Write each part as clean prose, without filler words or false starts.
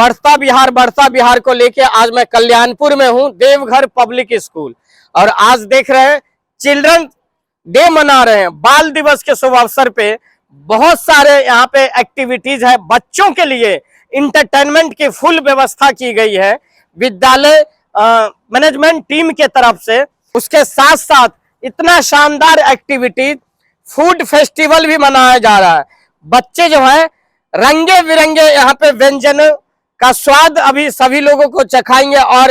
बढ़ता बिहार को लेके आज मैं कल्याणपुर में हूँ, देवघर पब्लिक स्कूल। और आज देख रहे हैं चिल्ड्रन डे मना रहे हैं, बाल दिवस के शुभ अवसर पे बहुत सारे यहाँ पे एक्टिविटीज है। बच्चों के लिए इंटरटेनमेंट की फुल व्यवस्था की गई है विद्यालय मैनेजमेंट टीम के तरफ से। उसके साथ साथ इतना शानदार एक्टिविटीज, फूड फेस्टिवल भी मनाया जा रहा है। बच्चे जो है रंगे बिरंगे यहाँ पे व्यंजनों का स्वाद अभी सभी लोगों को चखाएंगे। और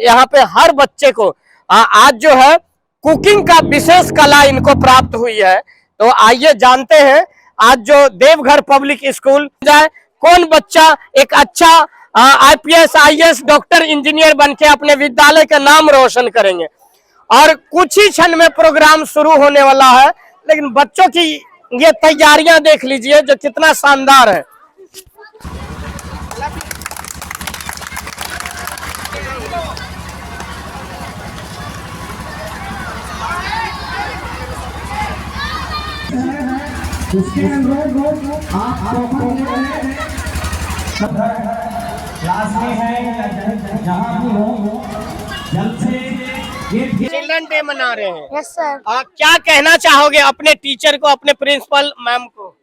यहाँ पे हर बच्चे को आज जो है कुकिंग का विशेष कला इनको प्राप्त हुई है। तो आइए जानते हैं आज जो देवघर पब्लिक स्कूल जाए कौन बच्चा एक अच्छा IPS IAS डॉक्टर इंजीनियर बनके अपने विद्यालय का नाम रोशन करेंगे। और कुछ ही क्षण में प्रोग्राम शुरू होने वाला है, लेकिन बच्चों की ये तैयारियां देख लीजिए जो कितना शानदार है। क्लास में है जहाँ भी हो जल्द से चिल्ड्रन डे मना रहे हैं। Yes sir. क्या कहना चाहोगे अपने टीचर को, अपने प्रिंसिपल मैम को?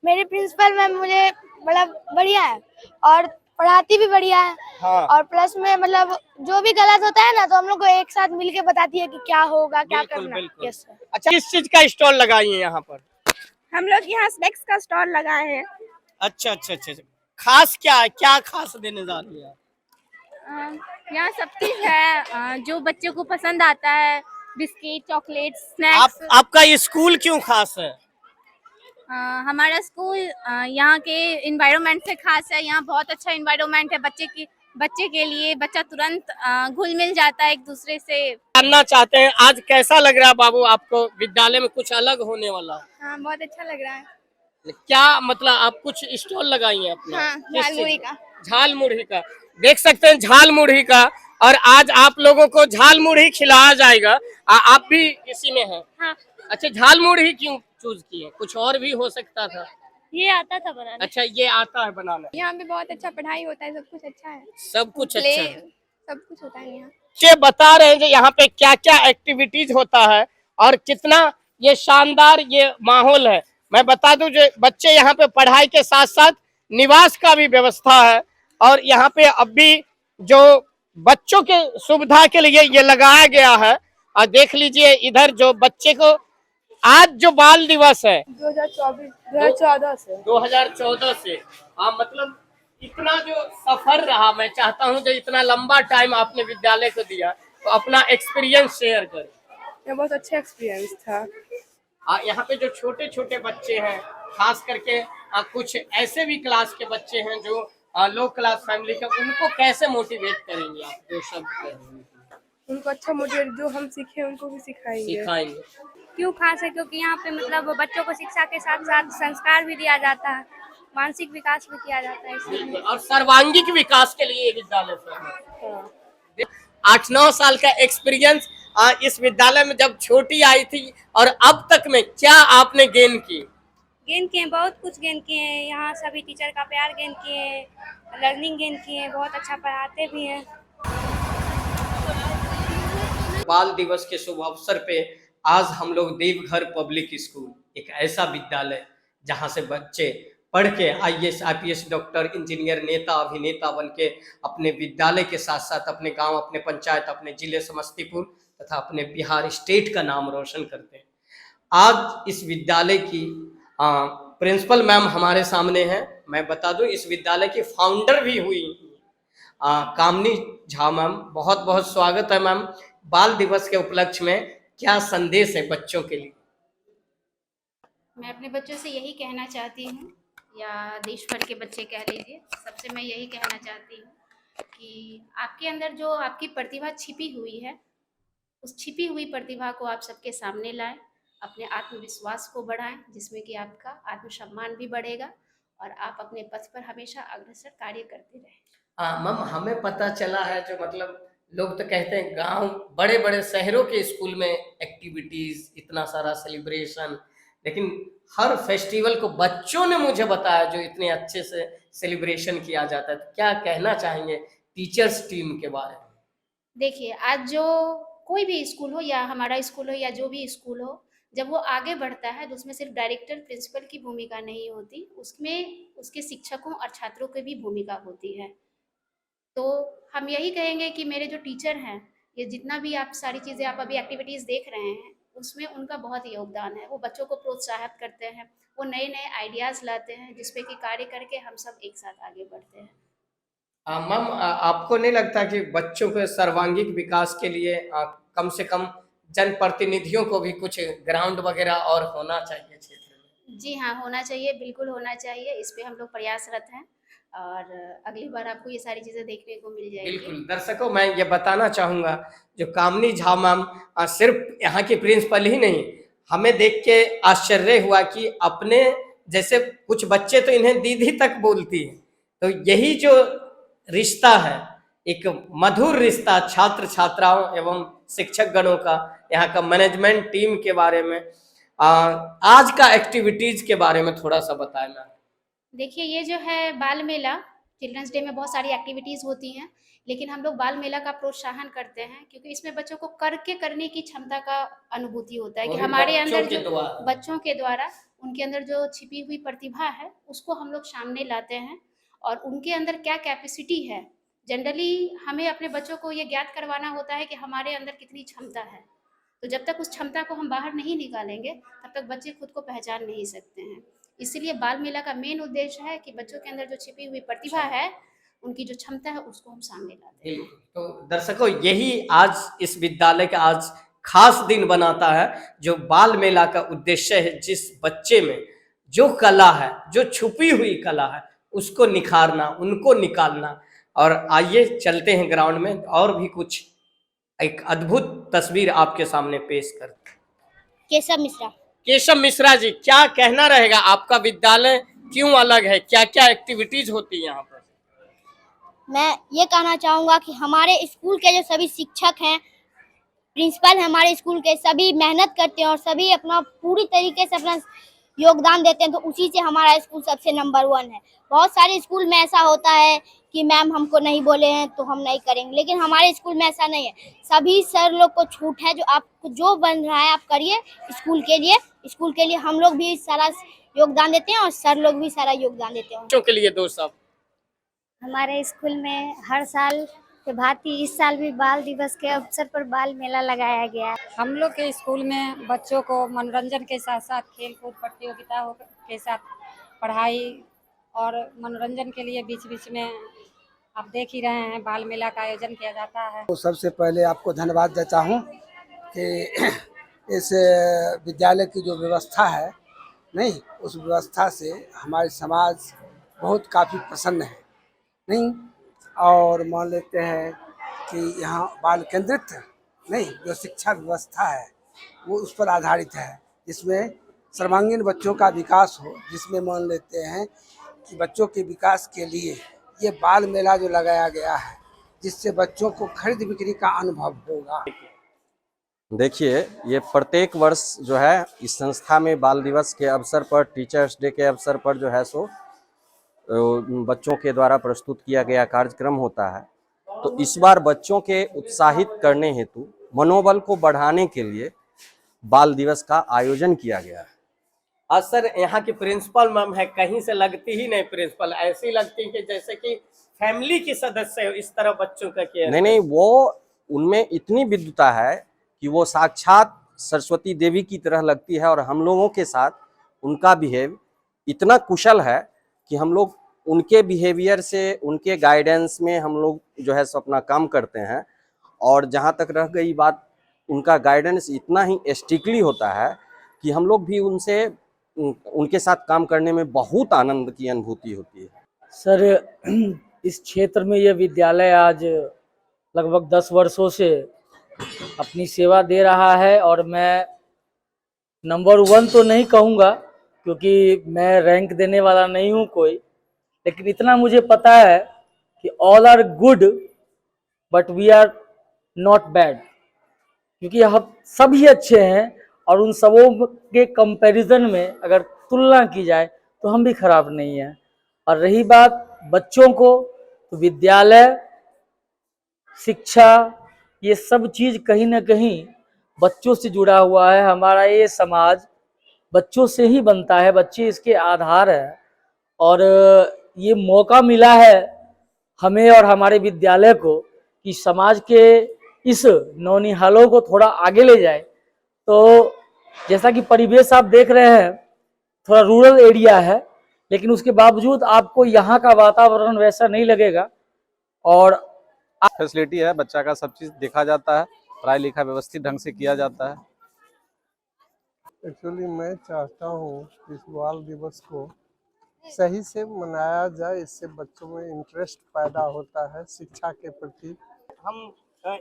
मेरी प्रिंसिपल मैम मुझे बड़ा बढ़िया है और पढ़ाती भी बढ़िया है। हाँ। और प्लस में मतलब जो भी गलत होता है ना तो हम लोग को एक साथ मिलके बताती है कि क्या होगा, क्या बिल्कुल, करना। बिल्कुल। Yes sir. अच्छा, किस चीज का स्टॉल लगाई है यहाँ पर? हम लोग यहाँ स्नैक्स का स्टॉल लगाए हैं। अच्छा अच्छा अच्छा अच्छा। खास क्या है, क्या खास देने जा रही है? यहाँ सब चीज है जो बच्चों को पसंद आता है, बिस्किट, चॉकलेट, स्नैक्स। आपका स्कूल क्यों खास है? हमारा स्कूल यहाँ के इन्वायरमेंट से खास है। यहाँ बहुत अच्छा इन्वायरमेंट है बच्चे के लिए। बच्चा तुरंत घुल मिल जाता है एक दूसरे से। जानना चाहते हैं आज कैसा लग रहा है बाबू आपको? विद्यालय में कुछ अलग होने वाला है। हाँ, बहुत अच्छा लग रहा है। क्या मतलब आप कुछ स्टॉल लगाई हैं अपना? हाँ, किस झाल मुढ़ी चीज? का। झाल मुढ़ी का देख सकते हैं, झाल मुढ़ी का। और आज आप लोगों को झाल मुढ़ी खिलाया जाएगा। आप भी इसी में हैं? हाँ। अच्छा, झाल मुढ़ी क्यों चूज किए? कुछ और भी हो सकता था? ये आता था बनाना। अच्छा, ये आता है बनाना। यहाँ पे बहुत अच्छा पढ़ाई होता है, सब कुछ अच्छा है। सब कुछ अच्छा है। सब कुछ होता है यहाँ। ये बता रहे हैं कि यहाँ पे क्या क्या एक्टिविटीज होता है और कितना ये शानदार ये माहौल है। मैं बता दूं जो बच्चे यहाँ पे पढ़ाई के साथ साथ निवास का भी व्यवस्था है। और यहाँ पे अब भी जो बच्चों के सुविधा के लिए ये लगाया गया है। और देख लीजिए इधर जो बच्चे को आज जो बाल दिवस है 2014 से मतलब इतना जो सफर रहा, मैं चाहता हूं जो इतना लंबा टाइम आपने विद्यालय को दिया तो अपना एक्सपीरियंस शेयर करें। ये बहुत अच्छा एक्सपीरियंस था। यहाँ पे जो छोटे छोटे बच्चे हैं, खास करके कुछ ऐसे भी क्लास के बच्चे हैं जो लो क्लास फैमिली के, उनको कैसे मोटिवेट करेंगे आप? जो सब उनको अच्छा मोटिवेट जो हम सीखे उनको भी सिखाएंगे। क्यों खास है? क्योंकि यहाँ पे मतलब बच्चों को शिक्षा के साथ साथ संस्कार भी दिया जाता है, मानसिक विकास भी किया जाता है इसलिए। और सर्वांगीण विकास के लिए विद्यालय से 8-9 साल का एक्सपीरियंस इस विद्यालय में जब छोटी आई थी और अब तक में क्या आपने गेन की? गेन किए, बहुत कुछ गेन किए हैं। यहाँ सभी टीचर का प्यार गेन किए हैं, लर्निंग गेन किए हैं, बहुत अच्छा पढ़ाते भी हैं। बाल दिवस के शुभ अवसर पे आज हम लोग देवघर पब्लिक स्कूल, एक ऐसा विद्यालय जहां से बच्चे पढ़ के IAS IPS डॉक्टर इंजीनियर नेता अभिनेता बन के अपने विद्यालय के साथ साथ अपने गांव, अपने पंचायत, अपने जिले समस्तीपुर तथा अपने बिहार स्टेट का नाम रोशन करते हैं। आज इस विद्यालय की प्रिंसिपल मैम हमारे सामने हैं। मैं बता दूं इस विद्यालय की फाउंडर भी हुई कामनी झा मैम। बहुत बहुत स्वागत है मैम। बाल दिवस के उपलक्ष्य में क्या संदेश है बच्चों के लिए? मैं अपने बच्चों से यही कहना चाहती हूँ, या देश भर के बच्चे कह लीजिए, सबसे मैं यही कहना चाहती हूँ कि आपके अंदर जो आपकी प्रतिभा छिपी हुई है, उस छिपी हुई प्रतिभा को आप सबके सामने लाएं, अपने आत्मविश्वास को बढ़ाएं, जिसमें कि आपका आत्मसम्मान भी बढ़ेगा और आप अपने पथ पर हमेशा अग्रसर कार्य करते रहें। मैम, हमें पता चला है जो मतलब लोग तो कहते हैं गांव, बड़े बड़े शहरों के स्कूल में एक्टिविटीज, इतना सारा सेलिब्रेशन, लेकिन हर फेस्टिवल को बच्चों ने मुझे बताया जो इतने अच्छे से सेलिब्रेशन किया जाता है। तो क्या कहना चाहेंगे टीचर्स टीम के बारे में? देखिए, आज जो कोई भी स्कूल हो या हमारा स्कूल हो या जो भी स्कूल हो, जब वो आगे बढ़ता है तो उसमें सिर्फ डायरेक्टर, प्रिंसिपल की भूमिका नहीं होती, उसमें उसके शिक्षकों और छात्रों की भी भूमिका होती है। तो हम यही कहेंगे कि मेरे जो टीचर हैं, ये जितना भी आप सारी चीज़ें आप अभी एक्टिविटीज़ देख रहे हैं, उसमें उनका बहुत ही योगदान है। वो बच्चों को प्रोत्साहित करते हैं, वो नए-नए आइडियाज़ लाते हैं, जिस पे कि कार्य करके हम सब एक साथ आगे बढ़ते हैं। मैम, आपको नहीं लगता कि बच्चों के सर्वांगीण विकास के लिए कम से कम जनप्रतिनिधियों को भी कुछ ग्राउंड वगैरह और होना चाहिए क्षेत्र में? जी हाँ, होना चाहिए, बिल्कुल होना चाहिए। इस पे हम लोग प्रयासरत हैं और अगली बार आपको ये सारी चीज़ें देखने को मिल जाएँगी। बिल्कुल। दर्शकों, मैं ये बताना चाहूँगा, जो कामनी झा मैम सिर्फ यहाँ की प्रिंसिपल ही नहीं, हमें देख के आश्चर्य हुआ कि अपने जैसे कुछ बच्चे तो इन्हें दीदी तक बोलती हैं। तो यही जो रिश्ता है, एक मधुर रिश्ता छात्र छात्राओं एवं शिक्षक गणों का, यहाँ का मैनेजमेंट टीम के बारे में, आज का एक्टिविटीज के बारे में थोड़ा सा बताएं मैम। देखिए, ये जो है बाल मेला, चिल्ड्रंस डे में बहुत सारी एक्टिविटीज़ होती हैं, लेकिन हम लोग बाल मेला का प्रोत्साहन करते हैं क्योंकि इसमें बच्चों को करके करने की क्षमता का अनुभूति होता है कि हमारे अंदर जो बच्चों के द्वारा उनके अंदर जो छिपी हुई प्रतिभा है, उसको हम लोग सामने लाते हैं और उनके अंदर क्या कैपेसिटी है। जनरली हमें अपने बच्चों को ये ज्ञात करवाना होता है कि हमारे अंदर कितनी क्षमता है। तो जब तक उस क्षमता को हम बाहर नहीं निकालेंगे, तब तक बच्चे खुद को पहचान नहीं सकते हैं। इसीलिए बाल मेला का मेन उद्देश्य है कि बच्चों के अंदर जो छिपी हुई प्रतिभा है, उनकी जो क्षमता है, उसको हम सामने लाते हैं। तो दर्शकों, यही आज इस विद्यालय का आज खास दिन बनाता है, जो बाल मेला का उद्देश्य है, जिस बच्चे में जो कला है, जो छुपी हुई कला है, उसको निखारना, उनको निकालना। और आइए चलते हैं ग्राउंड में, और भी कुछ एक अद्भुत तस्वीर आपके सामने पेश कर। केशव मिश्रा। केशव मिश्रा जी, क्या कहना रहेगा, आपका विद्यालय क्यों अलग है, क्या क्या एक्टिविटीज होती है यहाँ पर? मैं ये कहना चाहूँगा कि हमारे स्कूल के जो सभी शिक्षक हैं, प्रिंसिपल हैं हमारे स्कूल के, सभी मेहनत करते हैं और सभी अपना पूरी तरीके से अपना योगदान देते हैं, तो उसी से हमारा स्कूल सबसे नंबर 1 है। बहुत सारे स्कूल में ऐसा होता है कि मैम हमको नहीं बोले हैं तो हम नहीं करेंगे, लेकिन हमारे स्कूल में ऐसा नहीं है। सभी सर लोग को छूट है, जो आपको जो बन रहा है आप करिए स्कूल के लिए। स्कूल के लिए हम लोग भी सारा योगदान देते हैं और सर लोग भी सारा योगदान देते हैं। बच्चों के लिए दोस्त साहब, हमारे स्कूल में हर साल के भांति इस साल भी बाल दिवस के अवसर पर बाल मेला लगाया गया है। हम लोग के स्कूल में बच्चों को मनोरंजन के साथ साथ खेल कूद प्रतियोगिताओं के साथ पढ़ाई और मनोरंजन के लिए बीच बीच में आप देख ही रहे हैं बाल मेला का आयोजन किया जाता है। तो सबसे पहले आपको धन्यवाद देता हूँ कि इस विद्यालय की जो व्यवस्था है, नहीं, उस व्यवस्था से हमारे समाज बहुत काफ़ी प्रसन्न है, नहीं। और मान लेते हैं कि यहाँ बाल केंद्रित नहीं, जो शिक्षा व्यवस्था है वो उस पर आधारित है, जिसमें सर्वांगीण बच्चों का विकास हो, जिसमें मान लेते हैं कि बच्चों के विकास के लिए ये बाल मेला जो लगाया गया है, जिससे बच्चों को खरीद बिक्री का अनुभव होगा। देखिए, ये प्रत्येक वर्ष जो है इस संस्था में बाल दिवस के अवसर पर, टीचर्स डे के अवसर पर जो है सो बच्चों के द्वारा प्रस्तुत किया गया कार्यक्रम होता है। तो इस बार बच्चों के उत्साहित करने हेतु, मनोबल को बढ़ाने के लिए बाल दिवस का आयोजन किया गया है। और सर, यहाँ की प्रिंसिपल मैम है, कहीं से लगती ही नहीं प्रिंसिपल, ऐसी लगती है कि जैसे कि फैमिली की सदस्य हो, इस तरह बच्चों का केयर। नहीं, वो उनमें इतनी विद्वता है कि वो साक्षात सरस्वती देवी की तरह लगती है, और हम लोगों के साथ उनका बिहेव इतना कुशल है कि हम लोग उनके बिहेवियर से, उनके गाइडेंस में हम लोग जो है सो अपना काम करते हैं। और जहाँ तक रह गई बात, उनका गाइडेंस इतना ही स्ट्रिक्टली होता है कि हम लोग भी उनके साथ काम करने में बहुत आनंद की अनुभूति होती है। सर, इस क्षेत्र में ये विद्यालय आज लगभग 10 वर्षों से अपनी सेवा दे रहा है, और मैं नंबर 1 तो नहीं कहूँगा क्योंकि मैं रैंक देने वाला नहीं हूँ कोई, लेकिन इतना मुझे पता है कि all are good but we are not bad, क्योंकि हम सभी अच्छे हैं और उन सबों के कंपैरिजन में अगर तुलना की जाए तो हम भी खराब नहीं हैं। और रही बात बच्चों को, तो विद्यालय, शिक्षा, ये सब चीज़ कहीं ना कहीं बच्चों से जुड़ा हुआ है। हमारा ये समाज बच्चों से ही बनता है, बच्चे इसके आधार है। और ये मौका मिला है हमें और हमारे विद्यालय को कि समाज के इस नौनिहालों को थोड़ा आगे ले जाए। तो जैसा कि परिवेश आप देख रहे हैं, थोड़ा रूरल एरिया है, लेकिन उसके बावजूद आपको यहाँ का वातावरण वैसा नहीं लगेगा। और फैसिलिटी है, बच्चा का सब चीज़ देखा जाता है, पढ़ाई लिखाई व्यवस्थित ढंग से किया जाता है। एक्चुअली मैं चाहता हूँ कि इस बाल दिवस को सही से मनाया जाए, इससे बच्चों में इंटरेस्ट पैदा होता है शिक्षा के प्रति। हम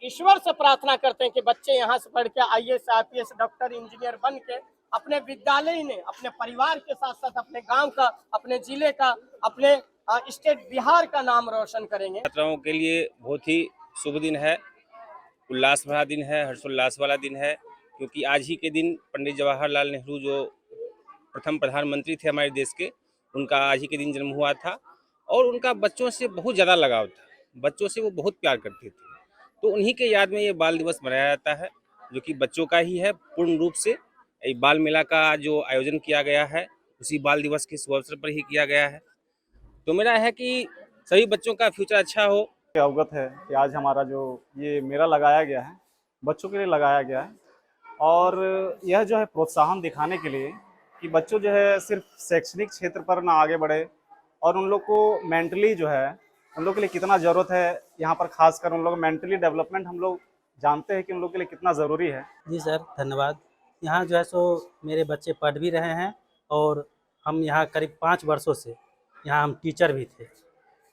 ईश्वर से प्रार्थना करते हैं कि बच्चे यहाँ से पढ़ के IAS, IPS, डॉक्टर, इंजीनियर बन के अपने विद्यालय ने, अपने परिवार के साथ साथ अपने गांव का, अपने जिले का, अपने स्टेट बिहार का नाम रोशन करेंगे। छात्राओं के लिए बहुत ही शुभ दिन है, उल्लास भरा दिन है, हर्षोल्लास वाला दिन है, क्योंकि आज ही के दिन पंडित जवाहरलाल नेहरू जो प्रथम प्रधानमंत्री थे हमारे देश के, उनका आज ही के दिन जन्म हुआ था। और उनका बच्चों से बहुत ज़्यादा लगाव था, बच्चों से वो बहुत प्यार करते थे। तो उन्हीं के याद में ये बाल दिवस मनाया जाता है, जो कि बच्चों का ही है पूर्ण रूप से। बाल मेला का जो आयोजन किया गया है उसी बाल दिवस के शुभ अवसर पर ही किया गया है। तो मेरा है कि सभी बच्चों का फ्यूचर अच्छा हो। अवगत है कि आज हमारा जो ये मेला लगाया गया है बच्चों के लिए लगाया गया है, और यह जो है प्रोत्साहन दिखाने के लिए कि बच्चों जो है सिर्फ शैक्षणिक क्षेत्र पर ना आगे बढ़े, और उन लोग को मेंटली जो है उन लोग के लिए कितना ज़रूरत है, यहाँ पर खासकर उन लोग मेंटली डेवलपमेंट हम लोग जानते हैं कि उन लोग के लिए कितना ज़रूरी है। जी सर, धन्यवाद। यहाँ जो है सो मेरे बच्चे पढ़ भी रहे हैं, और हम यहाँ करीब 5 वर्षों से यहाँ हम टीचर भी थे,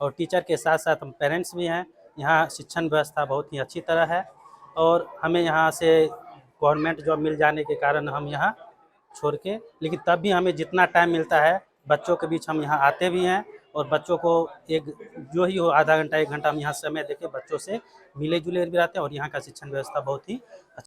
और टीचर के साथ साथ हम पेरेंट्स भी हैं। यहाँ शिक्षण व्यवस्था बहुत ही अच्छी तरह है, और हमें यहाँ से गवर्नमेंट जॉब मिल जाने के कारण हम यहाँ छोड़ के, लेकिन तब भी हमें जितना टाइम मिलता है बच्चों के बीच हम यहाँ आते भी हैं, और बच्चों को एक जो ही हो आधा घंटा 1 घंटा हम यहाँ समय देके बच्चों से मिले जुले भी रहते हैं। और यहाँ का शिक्षण व्यवस्था बहुत ही